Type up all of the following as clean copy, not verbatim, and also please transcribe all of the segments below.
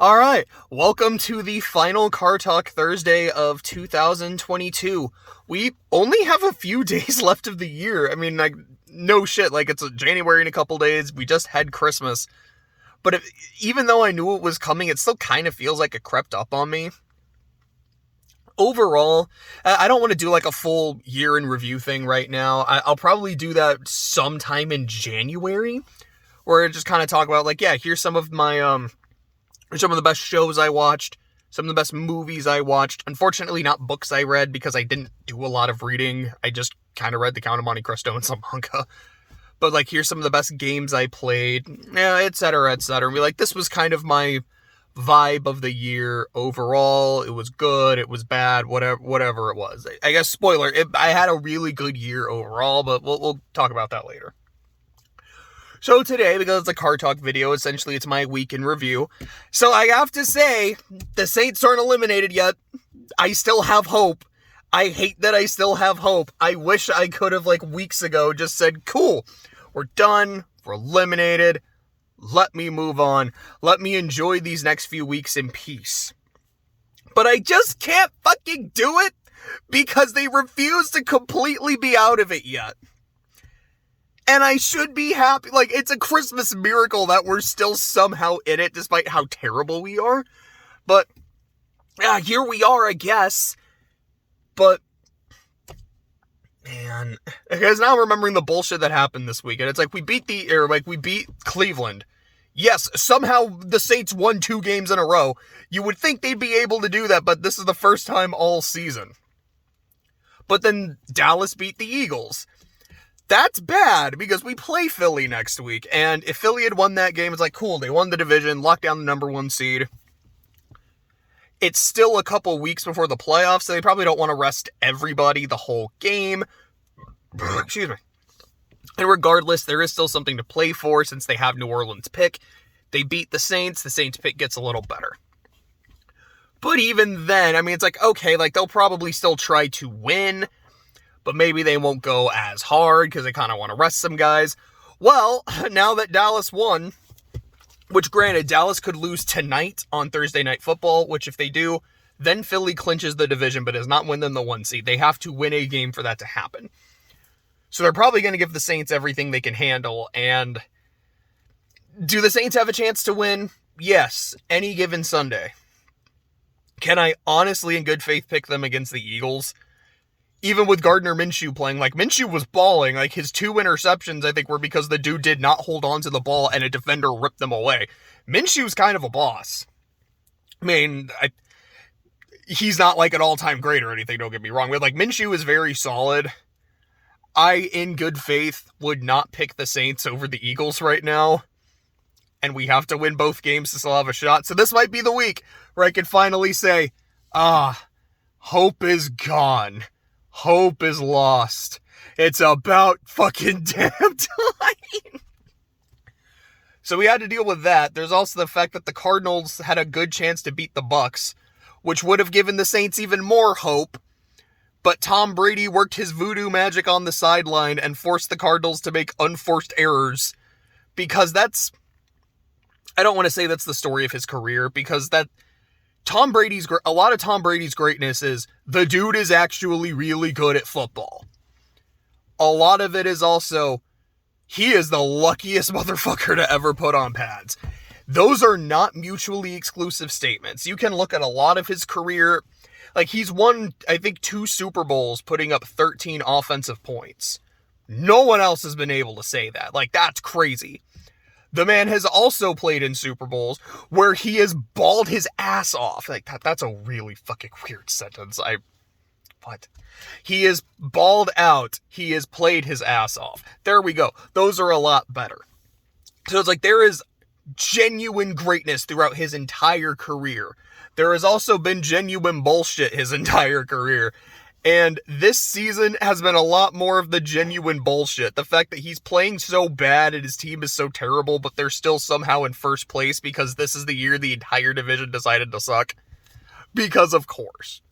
All right, welcome to the final Car Talk Thursday of 2022. We only have a few days left of the year. I mean, like, no shit, like, it's January in a couple days. We just had Christmas. But even though I knew it was coming, it still kind of feels like it crept up on me. Overall, I don't want to do like a full year in review thing right now. I'll probably do that sometime in January, where I just kind of talk about, like, yeah, here's some of my, some of the best shows I watched, some of the best movies I watched. Unfortunately, not books I read, because I didn't do a lot of reading. I just kind of read The Count of Monte Cristo and some manga. But, like, here's some of the best games I played, yeah, etc., etc. And be like, this was kind of my vibe of the year overall. It was good, it was bad, whatever it was. I guess, spoiler, I had a really good year overall, but we'll talk about that later. So today, because it's a Car Talk video, essentially it's my week in review. So I have to say, the Saints aren't eliminated yet. I still have hope. I hate that I still have hope. I wish I could have, like, weeks ago just said, cool, we're done, we're eliminated, let me move on, let me enjoy these next few weeks in peace. But I just can't fucking do it, because they refuse to completely be out of it yet. And I should be happy. Like, it's a Christmas miracle that we're still somehow in it, despite how terrible we are. But, yeah, here we are, I guess. But, man, because now I'm remembering the bullshit that happened this weekend. It's like, we beat Cleveland. Yes, somehow the Saints won 2 games in a row. You would think they'd be able to do that, but this is the first time all season. But then Dallas beat the Eagles. That's bad, because we play Philly next week, and if Philly had won that game, it's like, cool, they won the division, locked down the number 1 seed. It's still a couple weeks before the playoffs, so they probably don't want to rest everybody the whole game. Excuse me. And regardless, there is still something to play for, since they have New Orleans' pick. They beat the Saints pick gets a little better. But even then, I mean, it's like, okay, like, they'll probably still try to win, but maybe they won't go as hard because they kind of want to rest some guys. Well, now that Dallas won, which granted, Dallas could lose tonight on Thursday Night Football, which if they do, then Philly clinches the division but does not win them the 1 seed. They have to win a game for that to happen. So they're probably going to give the Saints everything they can handle. And do the Saints have a chance to win? Yes, any given Sunday. Can I honestly, in good faith, pick them against the Eagles? Even with Gardner Minshew playing, like, Minshew was balling. Like, his 2 interceptions, I think, were because the dude did not hold on to the ball and a defender ripped them away. Minshew's kind of a boss. I mean, he's not, like, an all-time great or anything, don't get me wrong. But, like, Minshew is very solid. I, in good faith, would not pick the Saints over the Eagles right now. And we have to win both games to still have a shot. So this might be the week where I can finally say, hope is gone. Hope is lost. It's about fucking damn time. So we had to deal with that. There's also the fact that the Cardinals had a good chance to beat the Bucks, which would have given the Saints even more hope. But Tom Brady worked his voodoo magic on the sideline and forced the Cardinals to make unforced errors. Because I don't want to say that's the story of his career, because a lot of Tom Brady's greatness is the dude is actually really good at football. A lot of it is also, he is the luckiest motherfucker to ever put on pads. Those are not mutually exclusive statements. You can look at a lot of his career. Like, he's won, I think, 2 Super Bowls putting up 13 offensive points. No one else has been able to say that. Like, that's crazy. The man has also played in Super Bowls where he has balled his ass off. Like, that's a really fucking weird sentence. What? He is balled out. He has played his ass off. There we go. Those are a lot better. So it's like, there is genuine greatness throughout his entire career. There has also been genuine bullshit his entire career. And this season has been a lot more of the genuine bullshit. The fact that he's playing so bad and his team is so terrible, but they're still somehow in first place because this is the year the entire division decided to suck. Because of course.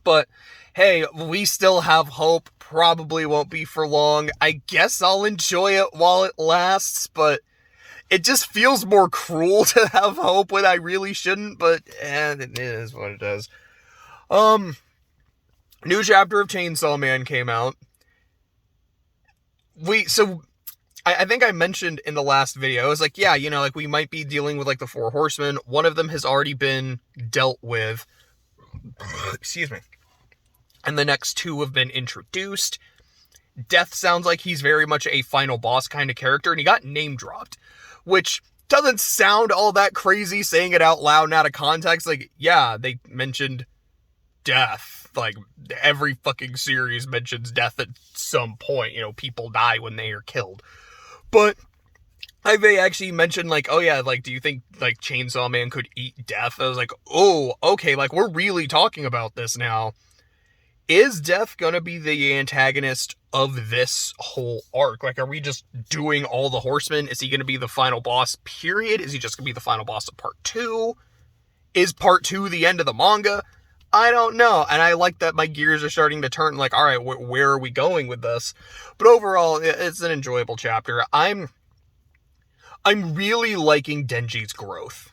But, hey, we still have hope. Probably won't be for long. I guess I'll enjoy it while it lasts, but it just feels more cruel to have hope when I really shouldn't, but it is what it is. New chapter of Chainsaw Man came out. I think I mentioned in the last video, I was like, yeah, like we might be dealing with like the 4 horsemen. One of them has already been dealt with. Excuse me. And the next 2 have been introduced. Death sounds like he's very much a final boss kind of character, and he got name dropped, which doesn't sound all that crazy saying it out loud and out of context. Like, yeah, they mentioned death. Like, every fucking series mentions death at some point. People die when they are killed. But they actually mentioned, like, oh yeah, like, do you think, like, Chainsaw Man could eat death? I was like, oh, okay, like, we're really talking about this now. Is Death gonna be the antagonist of this whole arc? Like, are we just doing all the horsemen? Is he gonna be the final boss, period? Is he just gonna be the final boss of part 2? Is part 2 the end of the manga? I don't know, and I like that my gears are starting to turn, like, alright, where are we going with this? But overall, it's an enjoyable chapter. I'm really liking Denji's growth.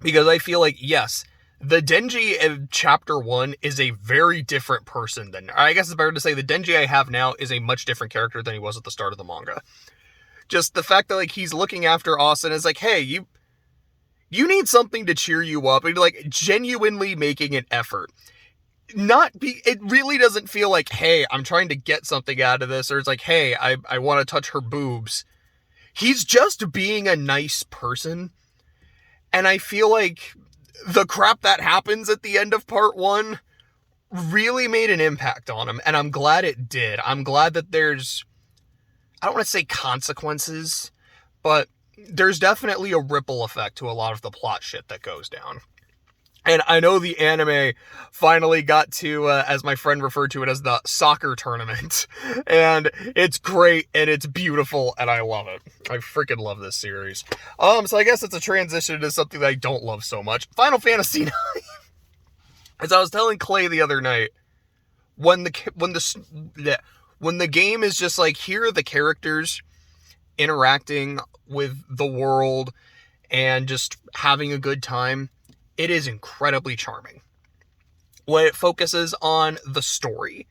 Because I feel like, yes, the Denji of chapter 1 is a very different person than, I guess it's better to say the Denji I have now is a much different character than he was at the start of the manga. Just the fact that, like, he's looking after Austin is like, hey, you need something to cheer you up, and like genuinely making an effort. It really doesn't feel like, hey, I'm trying to get something out of this, or it's like, hey, I want to touch her boobs. He's just being a nice person. And I feel like the crap that happens at the end of part 1 really made an impact on him, and I'm glad it did. I'm glad that there's, I don't want to say consequences, but there's definitely a ripple effect to a lot of the plot shit that goes down. And I know the anime finally got to, as my friend referred to it, as the soccer tournament. And it's great, and it's beautiful, and I love it. I freaking love this series. So I guess it's a transition to something that I don't love so much. Final Fantasy IX. As I was telling Clay the other night, when the game is just like, here are the characters interacting with the world and just having a good time, it is incredibly charming. When it focuses on the story,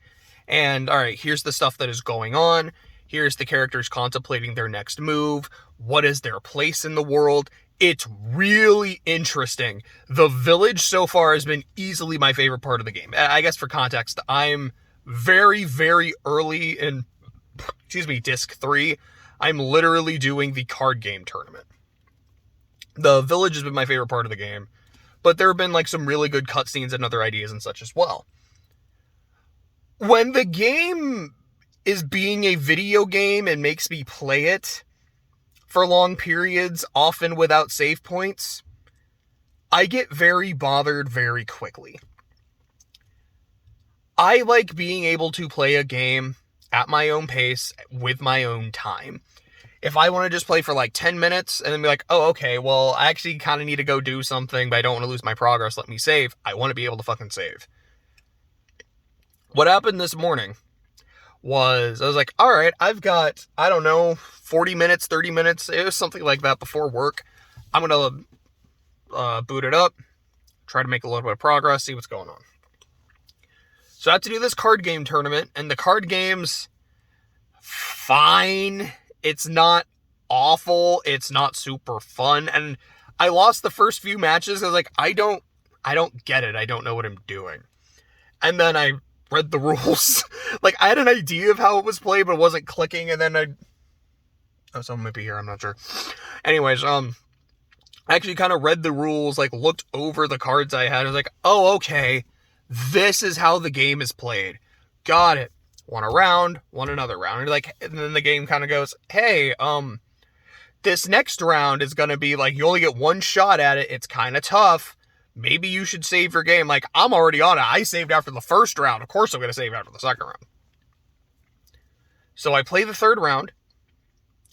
and alright, here's the stuff that is going on, here's the characters contemplating their next move, what is their place in the world, it's really interesting. The village so far has been easily my favorite part of the game. I guess for context, I'm very, very early in, disc 3. I'm literally doing the card game tournament. The village has been my favorite part of the game, but there have been like some really good cutscenes and other ideas and such as well. When the game is being a video game and makes me play it for long periods, often without save points, I get very bothered very quickly. I like being able to play a game at my own pace with my own time. If I want to just play for like 10 minutes and then be like, oh, okay, well, I actually kind of need to go do something, but I don't want to lose my progress, let me save. I want to be able to fucking save. What happened this morning was, I was like, all right, I've got, 40 minutes, 30 minutes, it was something like that before work. I'm going to boot it up, try to make a little bit of progress, see what's going on. So I have to do this card game tournament, and the card game's fine. It's not awful. It's not super fun. And I lost the first few matches. I was like, I don't get it. I don't know what I'm doing. And then I read the rules. Like, I had an idea of how it was played, but it wasn't clicking. And then someone might be here. I'm not sure. Anyways, I actually kind of read the rules, like looked over the cards I had. I was like, oh, okay. This is how the game is played. Got it. One a round, one another round. And then the game kind of goes, hey, this next round is going to be like, you only get one shot at it. It's kind of tough. Maybe you should save your game. Like, I'm already on it. I saved after the first round. Of course I'm going to save after the second round. So I play the third round,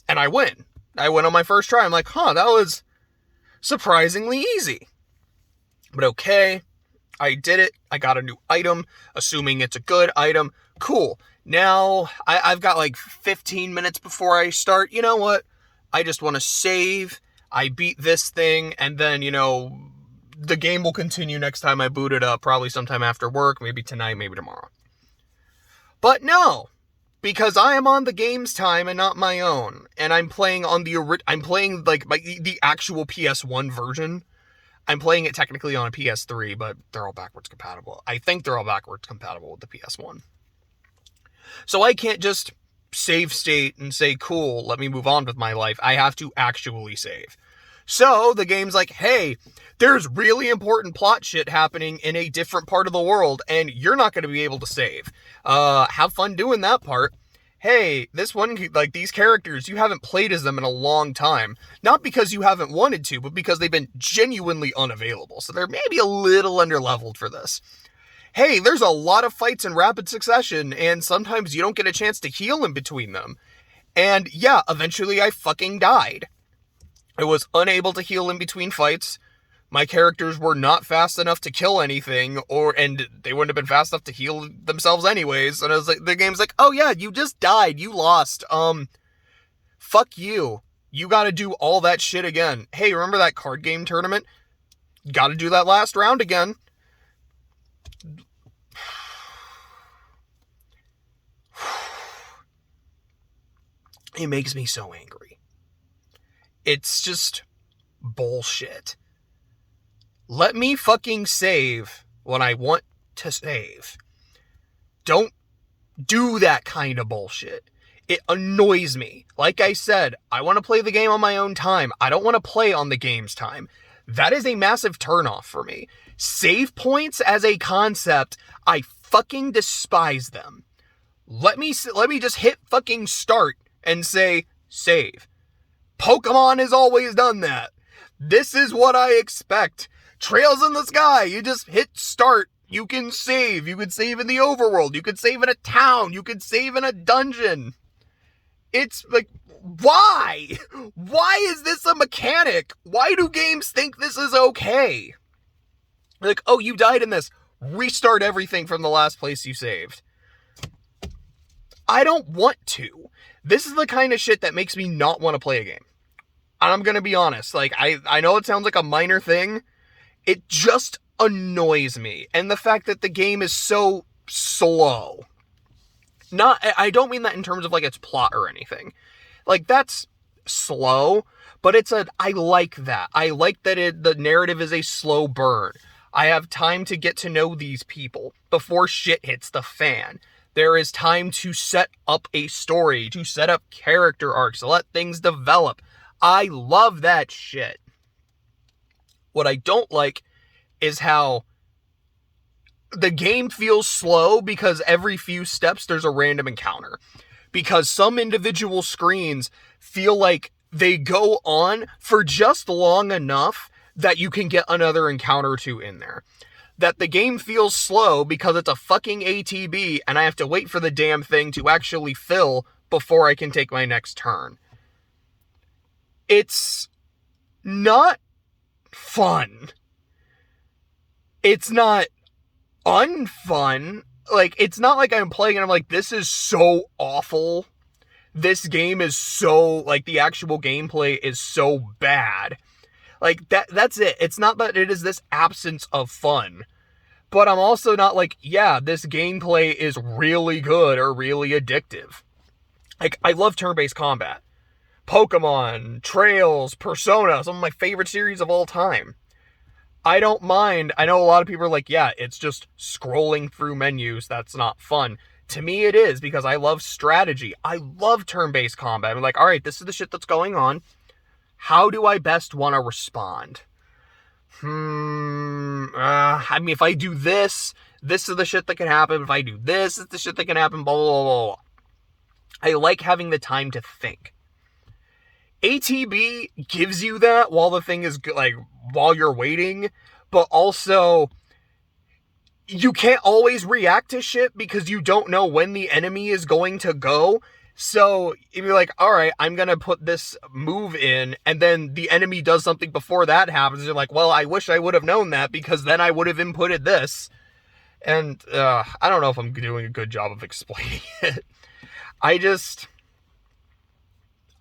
and I win. I win on my first try. I'm like, that was surprisingly easy. But okay, I did it. I got a new item, assuming it's a good item. Cool. Now, I've got like 15 minutes before I start. You know what? I just want to save, I beat this thing, and then, the game will continue next time I boot it up, probably sometime after work, maybe tonight, maybe tomorrow. But no, because I am on the game's time and not my own, and I'm playing the actual PS1 version. I'm playing it technically on a PS3, but they're all backwards compatible. I think they're all backwards compatible with the PS1. So I can't just save state and say, cool, let me move on with my life. I have to actually save. So the game's like, hey, there's really important plot shit happening in a different part of the world, and you're not going to be able to save. Have fun doing that part. Hey, this one, like, these characters, you haven't played as them in a long time. Not because you haven't wanted to, but because they've been genuinely unavailable. So they're maybe a little underleveled for this. Hey, there's a lot of fights in rapid succession, and sometimes you don't get a chance to heal in between them. And yeah, eventually I fucking died. I was unable to heal in between fights. My characters were not fast enough to kill anything, and they wouldn't have been fast enough to heal themselves anyways. And I was like, the game's like, oh yeah, you just died, you lost. Fuck you. You gotta do all that shit again. Hey, remember that card game tournament? Gotta do that last round again. It makes me so angry. It's just bullshit. Let me fucking save when I want to save. Don't do that kind of bullshit. It annoys me. Like I said, I want to play the game on my own time. I don't want to play on the game's time. That is a massive turnoff for me. Save points as a concept, I fucking despise them. Let me just hit fucking start and say save. Pokemon has always done that. This is what I expect. Trails in the Sky, you just hit start. You can save. You can save in the overworld. You can save in a town. You can save in a dungeon. It's like, why? Why is this a mechanic? Why do games think this is okay? Like, oh, you died in this. Restart everything from the last place you saved. I don't want to. This is the kind of shit that makes me not want to play a game. And I'm going to be honest. Like, I know it sounds like a minor thing. It just annoys me. And the fact that the game is so slow. I don't mean that in terms of, like, its plot or anything. Like, that's slow, but I like that. I like that the narrative is a slow burn. I have time to get to know these people before shit hits the fan. There is time to set up a story, to set up character arcs, to let things develop. I love that shit. What I don't like is how the game feels slow because every few steps there's a random encounter. Because some individual screens feel like they go on for just long enough that you can get another encounter or two in there. That the game feels slow because it's a fucking ATB and I have to wait for the damn thing to actually fill before I can take my next turn. It's not fun. It's not unfun. Like, it's not like I'm playing and I'm like, this is so awful. This game is so, like, the actual gameplay is so bad. Like, that's it. It's not that it is this absence of fun. But I'm also not like, yeah, this gameplay is really good or really addictive. Like, I love turn-based combat. Pokemon, Trails, Persona, some of my favorite series of all time. I don't mind. I know a lot of people are like, yeah, it's just scrolling through menus. That's not fun. To me, it is, because I love strategy. I love turn-based combat. I'm like, all right, this is the shit that's going on. How do I best want to respond? I mean, if I do this, this is the shit that can happen. If I do this, it's the shit that can happen, blah, blah, blah, blah. I like having the time to think. ATB gives you that while the thing is, like, while you're waiting, but also you can't always react to shit because you don't know when the enemy is going to go. So if you're like, all right, I'm going to put this move in, and then the enemy does something before that happens. You're like, well, I wish I would have known that because then I would have inputted this. And I don't know if I'm doing a good job of explaining it.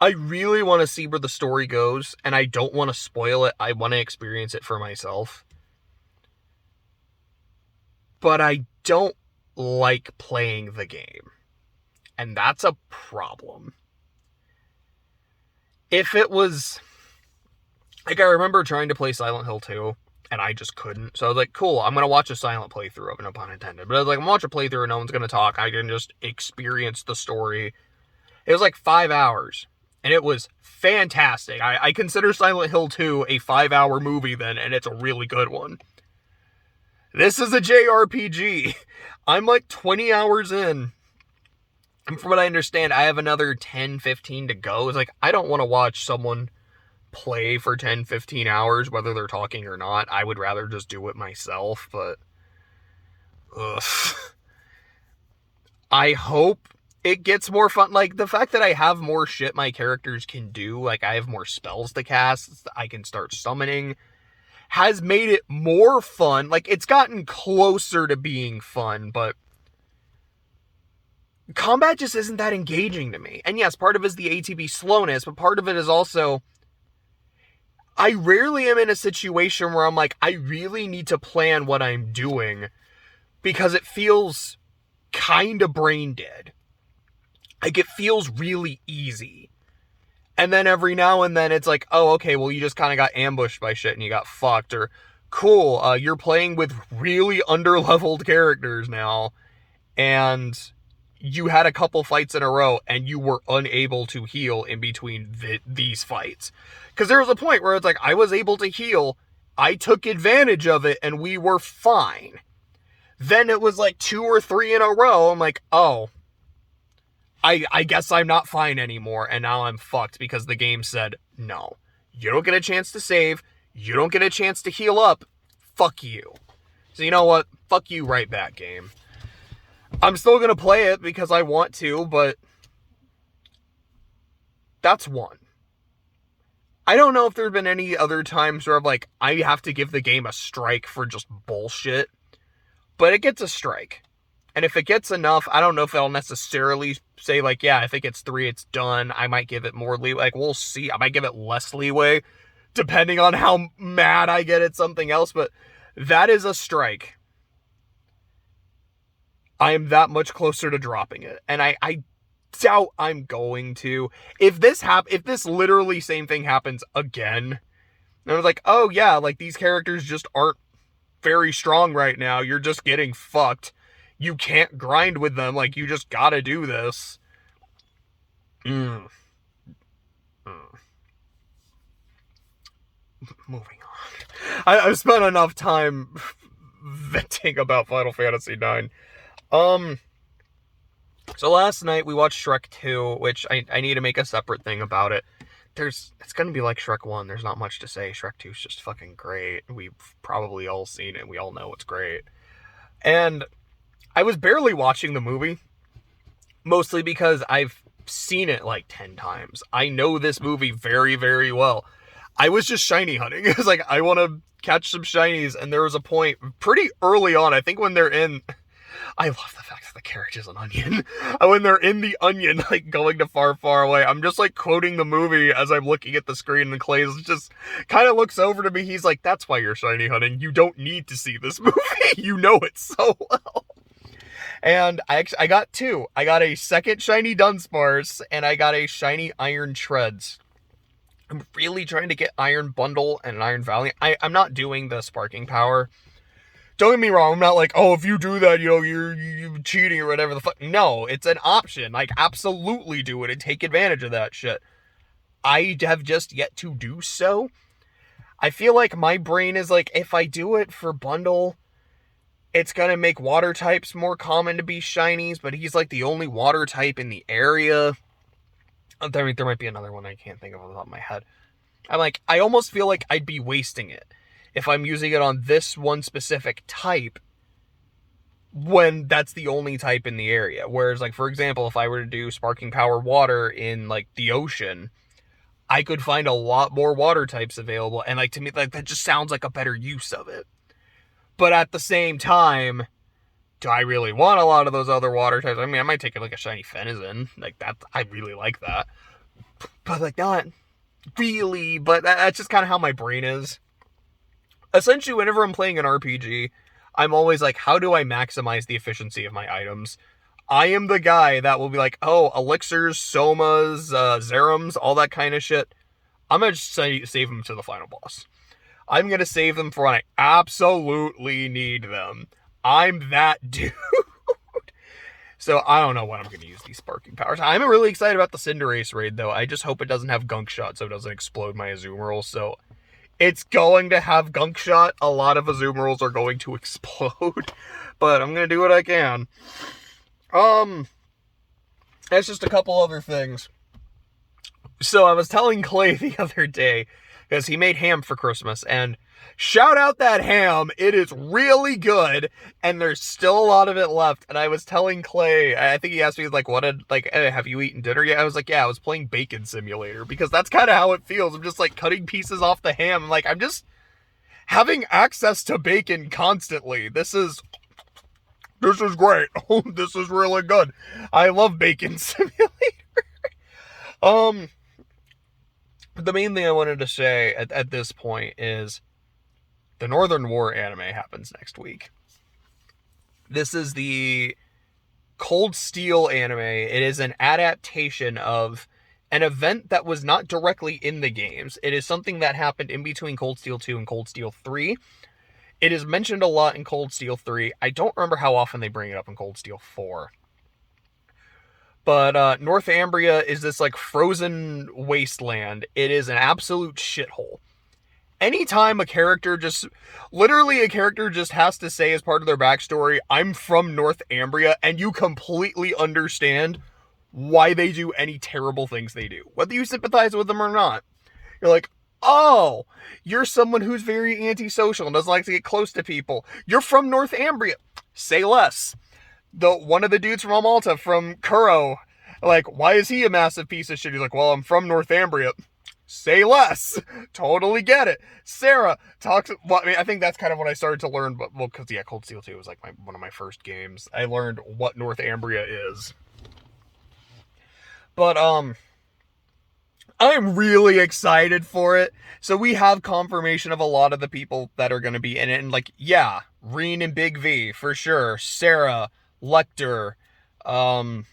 I really want to see where the story goes, and I don't want to spoil it. I want to experience it for myself. But I don't like playing the game. And that's a problem. If it was... Like, I remember trying to play Silent Hill 2, and I just couldn't. So I was like, cool, I'm going to watch a silent playthrough of it, no pun intended. But I was like, I'm going to watch a playthrough and no one's going to talk. I can just experience the story. It was like 5 hours, and it was fantastic. I consider Silent Hill 2 a 5-hour movie then, and it's a really good one. This is a JRPG. I'm like 20 hours in. And from what I understand, I have another 10, 15 to go. It's like, I don't want to watch someone play for 10, 15 hours, whether they're talking or not. I would rather just do it myself, but... Ugh. I hope it gets more fun. Like, the fact that I have more shit my characters can do, like, I have more spells to cast, I can start summoning, has made it more fun. Like, it's gotten closer to being fun, but combat just isn't that engaging to me. And yes, part of it is the ATB slowness, but part of it is also, I rarely am in a situation where I'm like, I really need to plan what I'm doing, because it feels kind of brain dead. Like, it feels really easy. And then every now and then it's like, oh, okay, well, you just kind of got ambushed by shit and you got fucked. Or, cool, you're playing with really under-leveled characters now, and you had a couple fights in a row and you were unable to heal in between these fights. Because there was a point where it's like, I was able to heal, I took advantage of it, and we were fine. Then it was like 2 or 3 in a row. I'm like, oh, I guess I'm not fine anymore, and now I'm fucked because the game said, no, you don't get a chance to save, you don't get a chance to heal up, fuck you. So you know what? Fuck you right back, game. I'm still going to play it because I want to, but that's one. I don't know if there have been any other times where I'm like, I have to give the game a strike for just bullshit, but it gets a strike. And if it gets enough, I don't know if I'll necessarily say, like, yeah, if it gets 3, it's done. I might give it more leeway. Like, we'll see. I might give it less leeway, depending on how mad I get at something else. But that is a strike. I am that much closer to dropping it. And I doubt I'm going to. If this literally same thing happens again, and I was like, oh, yeah, like, these characters just aren't very strong right now. You're just getting fucked. You can't grind with them, like, you just gotta do this. Moving on. I've spent enough time venting about Final Fantasy IX. So last night we watched Shrek 2, which I need to make a separate thing about it. It's gonna be like Shrek 1, there's not much to say. Shrek 2 is just fucking great. We've probably all seen it, we all know it's great. And I was barely watching the movie, mostly because I've seen it like 10 times. I know this movie very, very well. I was just shiny hunting. It was like, I want to catch some shinies, and there was a point pretty early on, I think when they're in... I love the fact that the carriage is an onion. When they're in the onion, like, going to far, far away, I'm just, like, quoting the movie as I'm looking at the screen, and Clay's just kind of looks over to me. He's like, that's why you're shiny hunting. You don't need to see this movie. You know it so well. And I got 2. I got a second shiny Dunsparce, and I got a shiny Iron Treads. I'm really trying to get Iron Bundle and an Iron Valiant. I'm not doing the Sparking Power. Don't get me wrong, I'm not like, oh, if you do that, you know, you're cheating or whatever the fuck. No, it's an option. Like, absolutely do it and take advantage of that shit. I have just yet to do so. I feel like my brain is like, if I do it for Bundle, it's going to make water types more common to be shinies, but he's like the only water type in the area. There might be another one I can't think of off the top of my head. I'm like, I almost feel like I'd be wasting it if I'm using it on this one specific type when that's the only type in the area. Whereas, like, for example, if I were to do Sparking Power Water in, like, the ocean, I could find a lot more water types available, and, like, to me, like, that just sounds like a better use of it. But at the same time, do I really want a lot of those other water types? I mean, I might take it like a shiny Fenizen. Like, that, I really like that. but like not really, but that's just kind of how my brain is. Essentially, whenever I'm playing an RPG, I'm always like, how do I maximize the efficiency of my items? I am the guy that will be like, oh, elixirs, somas, zerums, all that kind of shit. I'm going to just save them to the final boss. I'm going to save them for when I absolutely need them. I'm that dude. So I don't know when I'm going to use these sparking powers. I'm really excited about the Cinderace raid, though. I just hope it doesn't have Gunk Shot so it doesn't explode my Azumarill. So it's going to have Gunk Shot. A lot of Azumarils are going to explode. But I'm going to do what I can. That's just a couple other things. So I was telling Clay the other day, because he made ham for Christmas, and shout out that ham, it is really good, and there's still a lot of it left. And I was telling Clay, I think he asked me, like, hey, have you eaten dinner yet? I was like, yeah, I was playing Bacon Simulator, because that's kind of how it feels. I'm just, like, cutting pieces off the ham. I'm just having access to bacon constantly. This is great. This is really good. I love Bacon Simulator. The main thing I wanted to say at this point is the Northern War anime happens next week. This is the Cold Steel anime. It is an adaptation of an event that was not directly in the games. It is something that happened in between Cold Steel 2 and Cold Steel 3. It is mentioned a lot in Cold Steel 3. I don't remember how often they bring it up in Cold Steel 4. But Northumbria is this, like, frozen wasteland. It is an absolute shithole. Anytime a character just has to say as part of their backstory, I'm from Northumbria, and you completely understand why they do any terrible things they do. Whether you sympathize with them or not. You're like, oh, you're someone who's very antisocial and doesn't like to get close to people. You're from Northumbria. Say less. One of the dudes from Malta, from Kuro, like, why is he a massive piece of shit? He's like, well, I'm from Northumbria. Say less. Totally get it. Sarah talks, well, I mean, I think that's kind of what I started to learn, but, well, because, yeah, Cold Steel 2 was, like, one of my first games. I learned what Northumbria is. But, I'm really excited for it. So we have confirmation of a lot of the people that are going to be in it. And, like, yeah, Reen and Big V, for sure. Sarah, Lecter, Aurelia,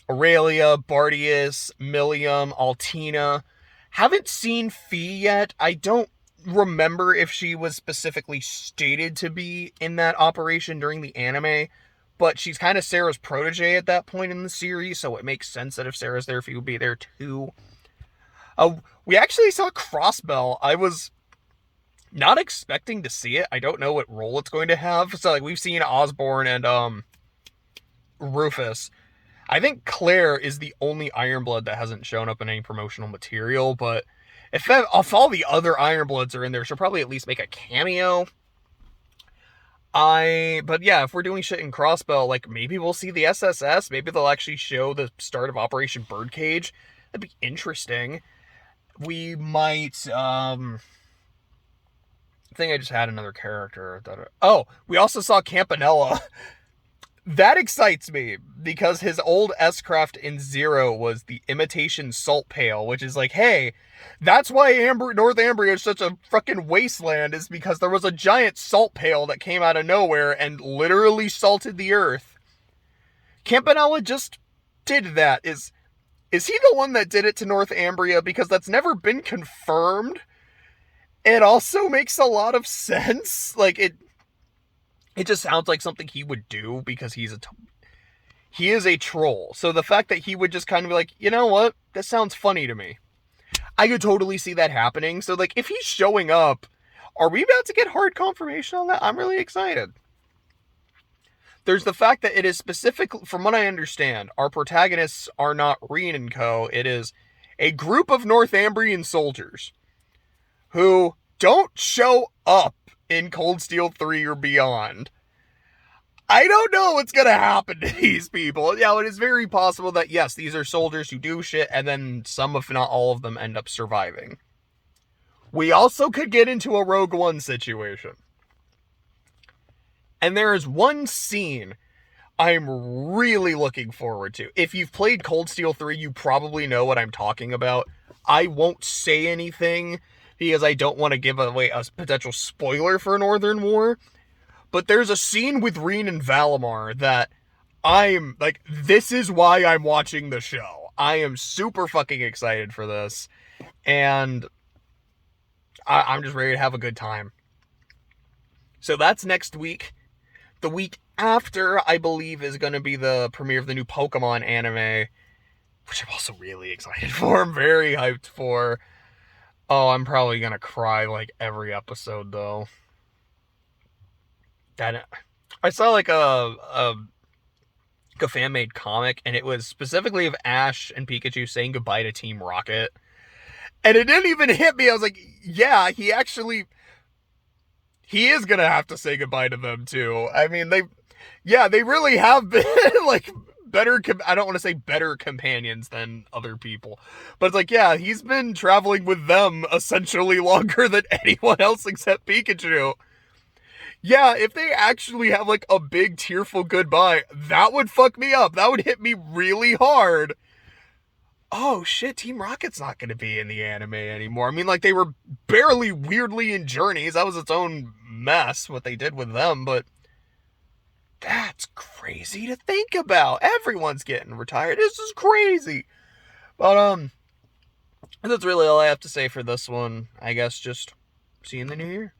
Bardius, Millium, Altina. Haven't seen Fee yet. I don't remember if she was specifically stated to be in that operation during the anime, but she's kind of Sarah's protege at that point in the series, so it makes sense that if Sarah's there, Fee would be there too. We actually saw Crossbell. I was not expecting to see it. I don't know what role it's going to have. So, like, we've seen Osborne and Rufus. I think Claire is the only Ironblood that hasn't shown up in any promotional material, but if all the other Ironbloods are in there, she'll probably at least make a cameo. But yeah, if we're doing shit in Crossbell, like, maybe we'll see the SSS. Maybe they'll actually show the start of Operation Birdcage. That'd be interesting. We might, I think I just had another character. We also saw Campanella. That excites me, because his old S-Craft in Zero was the Imitation Salt Pail, which is like, hey, that's why Northumbria is such a fucking wasteland, is because there was a giant salt pail that came out of nowhere and literally salted the earth. Campanella just did that. Is he the one that did it to Northumbria? Because that's never been confirmed. It also makes a lot of sense. Like, it just sounds like something he would do, because he is a troll. So the fact that he would just kind of be like, you know what? This sounds funny to me. I could totally see that happening. So, like, if he's showing up, are we about to get hard confirmation on that? I'm really excited. There's the fact that it is specific, from what I understand, our protagonists are not Reen and Co. It is a group of Northumbrian soldiers who don't show up in Cold Steel 3 or beyond. I don't know what's going to happen to these people. Yeah, it is very possible that, yes, these are soldiers who do shit, and then some, if not all of them, end up surviving. We also could get into a Rogue One situation. And there is one scene I'm really looking forward to. If you've played Cold Steel 3, you probably know what I'm talking about. I won't say anything because I don't want to give away a potential spoiler for Northern War. But there's a scene with Reen and Valimar that I'm like, this is why I'm watching the show. I am super fucking excited for this. And I'm just ready to have a good time. So that's next week. The week after, I believe, is going to be the premiere of the new Pokemon anime, which I'm also really excited for. I'm very hyped for. Oh, I'm probably going to cry like every episode, though. That I saw like a fan-made comic, and it was specifically of Ash and Pikachu saying goodbye to Team Rocket. And it didn't even hit me. I was like, yeah, he is going to have to say goodbye to them, too. I mean, they really have been, like, better, I don't want to say better companions than other people. But it's like, yeah, he's been traveling with them essentially longer than anyone else except Pikachu. Yeah, if they actually have, like, a big tearful goodbye, that would fuck me up. That would hit me really hard. Oh, shit, Team Rocket's not going to be in the anime anymore. I mean, like, they were barely weirdly in Journeys. That was its own mess, what they did with them, but that's crazy to think about. Everyone's getting retired. This is crazy. But, that's really all I have to say for this one. I guess just see you in the new year.